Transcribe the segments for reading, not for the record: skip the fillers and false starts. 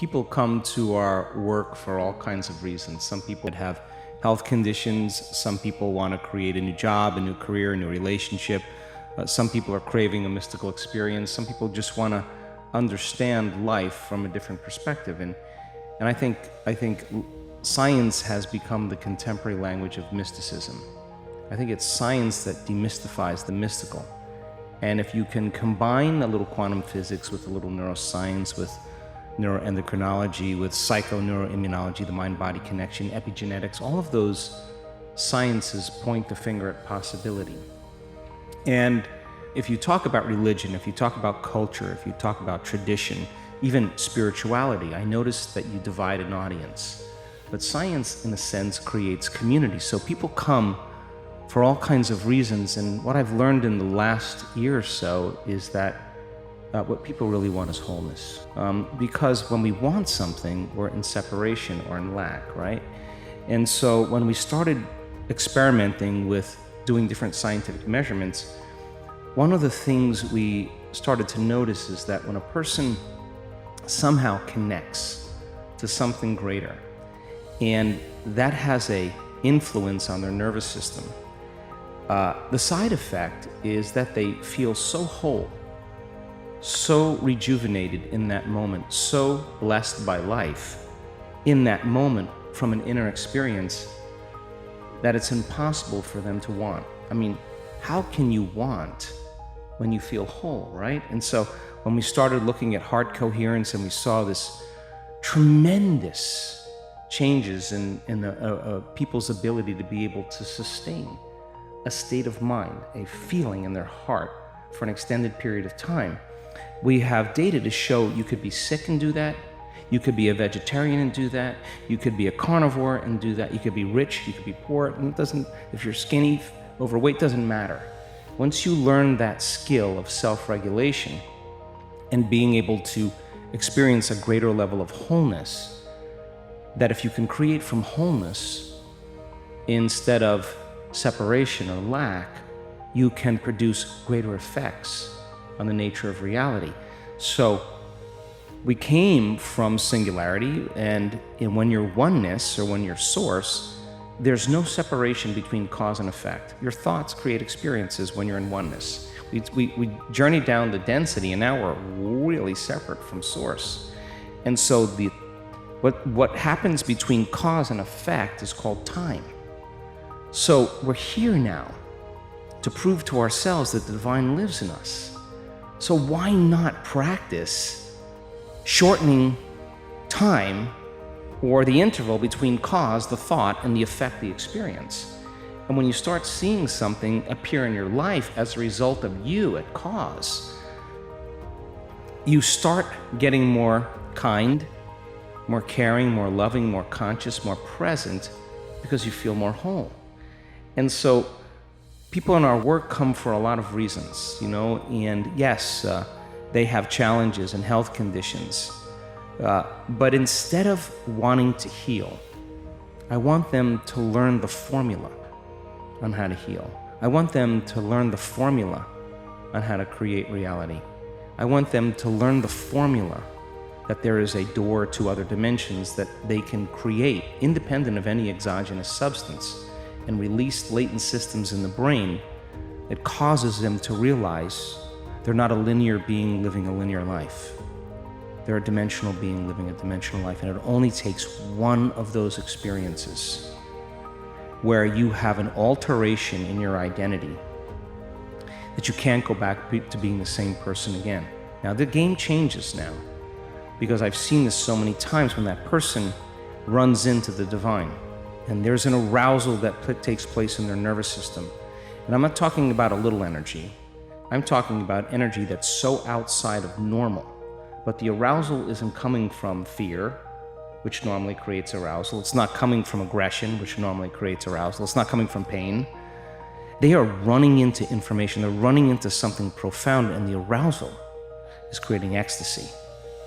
People come to our work for all kinds of reasons. Some people have health conditions. Some people want to create a new job, a new career, a new relationship. Some people are craving a mystical experience. Some people just want to understand life from a different perspective. And I think science has become the contemporary language of mysticism. I think it's science that demystifies the mystical. And if you can combine a little quantum physics with a little neuroscience, with neuroendocrinology, with psychoneuroimmunology, the mind-body connection, epigenetics, all of those sciences point the finger at possibility. And if you talk about religion, if you talk about culture, if you talk about tradition, even spirituality, I noticed that you divide an audience. But science, in a sense, creates community. So people come for all kinds of reasons. And what I've learned in the last year or so is that what people really want is wholeness. Because when we want something, we're in separation or in lack, right? And so when we started experimenting with doing different scientific measurements, one of the things we started to notice is that when a person somehow connects to something greater, and that has an influence on their nervous system, the side effect is that they feel so whole, so rejuvenated in that moment, so blessed by life in that moment from an inner experience that it's impossible for them to want. I mean, how can you want when you feel whole, right? And so when we started looking at heart coherence and we saw this tremendous changes in people's ability to be able to sustain a state of mind, a feeling in their heart for an extended period of time. We have data to show you could be sick and do that. You could be a vegetarian and do that. You could be a carnivore and do that. You could be rich, you could be poor. And it doesn't, if you're skinny, overweight, doesn't matter. Once you learn that skill of self-regulation and being able to experience a greater level of wholeness, that if you can create from wholeness instead of separation or lack, you can produce greater effects on the nature of reality. So we came from singularity, and when you're oneness or when you're source, there's no separation between cause and effect. Your thoughts create experiences when you're in oneness. We journeyed down the density, and now we're really separate from source. And so what happens between cause and effect is called time. So we're here now to prove to ourselves that the divine lives in us. So why not practice shortening time or the interval between cause, the thought, and the effect, the experience? And when you start seeing something appear in your life as a result of you at cause, you start getting more kind, more caring, more loving, more conscious, more present, because you feel more whole. And so people in our work come for a lot of reasons, and yes, they have challenges and health conditions. But instead of wanting to heal, I want them to learn the formula on how to heal. I want them to learn the formula on how to create reality. I want them to learn the formula that there is a door to other dimensions that they can create independent of any exogenous substance, and release latent systems in the brain that causes them to realize they're not a linear being living a linear life. They're a dimensional being living a dimensional life, and it only takes one of those experiences where you have an alteration in your identity that you can't go back to being the same person again. Now, the game changes now, because I've seen this so many times when that person runs into the divine, and there's an arousal that takes place in their nervous system. And I'm not talking about a little energy. I'm talking about energy that's so outside of normal. But the arousal isn't coming from fear, which normally creates arousal. It's not coming from aggression, which normally creates arousal. It's not coming from pain. They are running into information. They're running into something profound, and the arousal is creating ecstasy.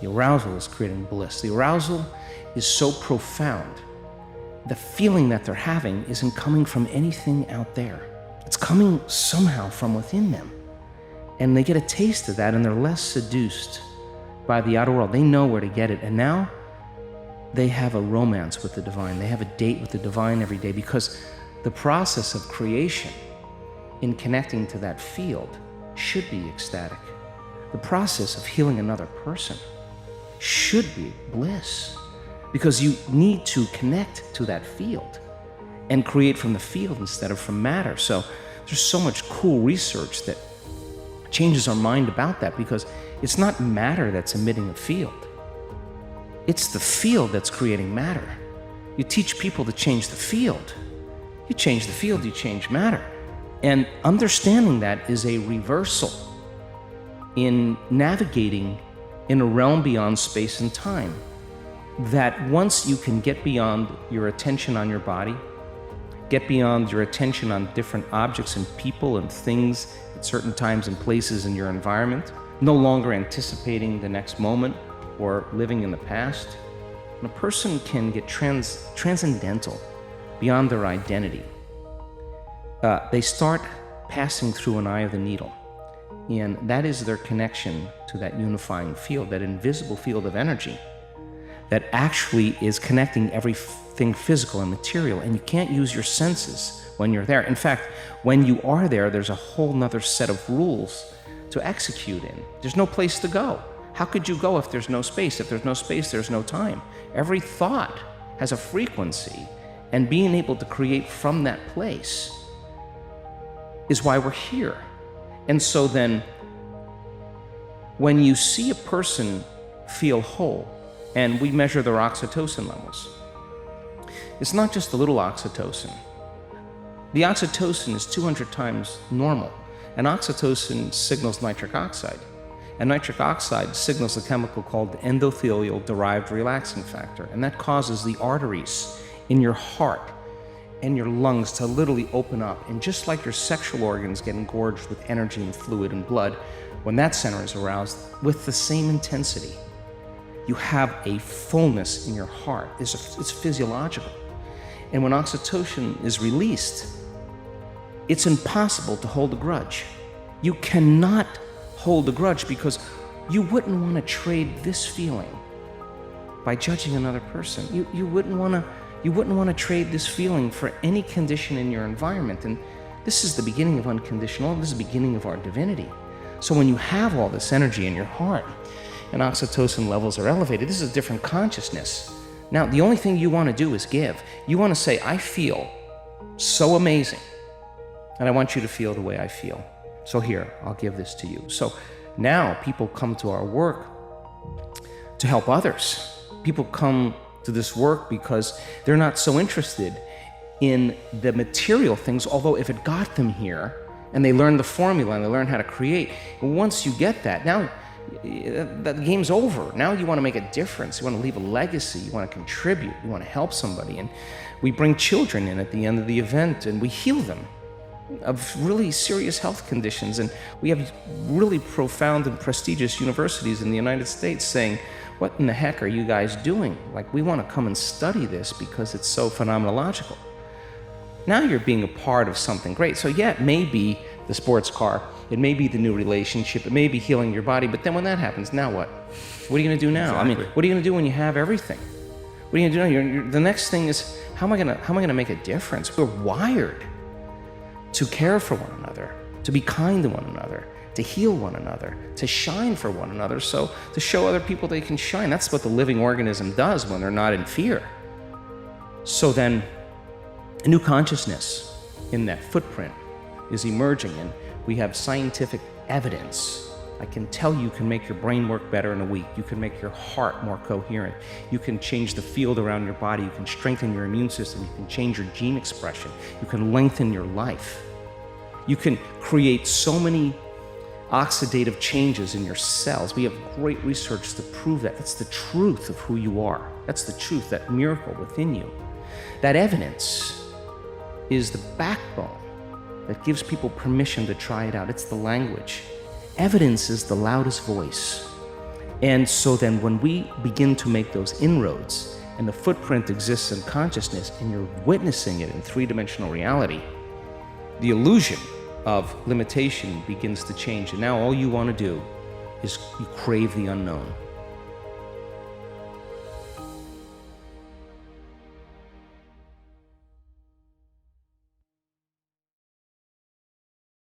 The arousal is creating bliss. The arousal is so profound. The feeling that they're having isn't coming from anything out there. It's coming somehow from within them. And they get a taste of that, and they're less seduced by the outer world. They know where to get it. And now they have a romance with the divine. They have a date with the divine every day, because the process of creation in connecting to that field should be ecstatic. The process of healing another person should be bliss, because you need to connect to that field and create from the field instead of from matter. So there's so much cool research that changes our mind about that, because it's not matter that's emitting a field. It's the field that's creating matter. You teach people to change the field. You change the field, you change matter. And understanding that is a reversal in navigating in a realm beyond space and time. That once you can get beyond your attention on your body, get beyond your attention on different objects and people and things at certain times and places in your environment, no longer anticipating the next moment or living in the past, when a person can get transcendental beyond their identity, they start passing through an eye of the needle. And that is their connection to that unifying field, that invisible field of energy that actually is connecting everything physical and material. And you can't use your senses when you're there. In fact, when you are there, there's a whole nother set of rules to execute in. There's no place to go. How could you go if there's no space? If there's no space, there's no time. Every thought has a frequency, and being able to create from that place is why we're here. And so then, when you see a person feel whole, and we measure their oxytocin levels, it's not just a little oxytocin. The oxytocin is 200 times normal, and oxytocin signals nitric oxide. And nitric oxide signals a chemical called endothelial-derived relaxing factor, and that causes the arteries in your heart and your lungs to literally open up. And just like your sexual organs get engorged with energy and fluid and blood, when that center is aroused, with the same intensity, you have a fullness in your heart. It's physiological. And when oxytocin is released, it's impossible to hold a grudge. You cannot hold a grudge, because you wouldn't want to trade this feeling by judging another person. You wouldn't want to trade this feeling for any condition in your environment. And this is the beginning of unconditional. This is the beginning of our divinity. So when you have all this energy in your heart and oxytocin levels are elevated, this is a different consciousness. Now, the only thing you want to do is give. You want to say, I feel so amazing, and I want you to feel the way I feel. So here, I'll give this to you. So now people come to our work to help others. People come to this work because they're not so interested in the material things, although if it got them here and they learn the formula and they learn how to create, once you get that, now the game's over. Now you want to make a difference. You want to leave a legacy. You want to contribute. You want to help somebody. And we bring children in at the end of the event and we heal them of really serious health conditions. And we have really profound and prestigious universities in the United States saying, what in the heck are you guys doing? Like, we want to come and study this because it's so phenomenological. Now you're being a part of something great. So yeah, it may be the sports car, it may be the new relationship, it may be healing your body, but then when that happens, now what? What are you going to do now? Exactly. I mean, what are you going to do when you have everything? What are you going to do now? The next thing is, how am I going to make a difference? We're wired to care for one another, to be kind to one another, to heal one another, to shine for one another, so to show other people they can shine. That's what the living organism does when they're not in fear. So then, a new consciousness in that footprint is emerging, and we have scientific evidence. I can tell you can make your brain work better in a week. You can make your heart more coherent. You can change the field around your body. You can strengthen your immune system. You can change your gene expression. You can lengthen your life. You can create so many oxidative changes in your cells. We have great research to prove that. That's the truth of who you are. That's the truth, that miracle within you. That evidence is the backbone that gives people permission to try it out. It's the language. Evidence is the loudest voice. And so then when we begin to make those inroads and the footprint exists in consciousness and you're witnessing it in three-dimensional reality, the illusion of limitation begins to change. And now all you want to do is you crave the unknown.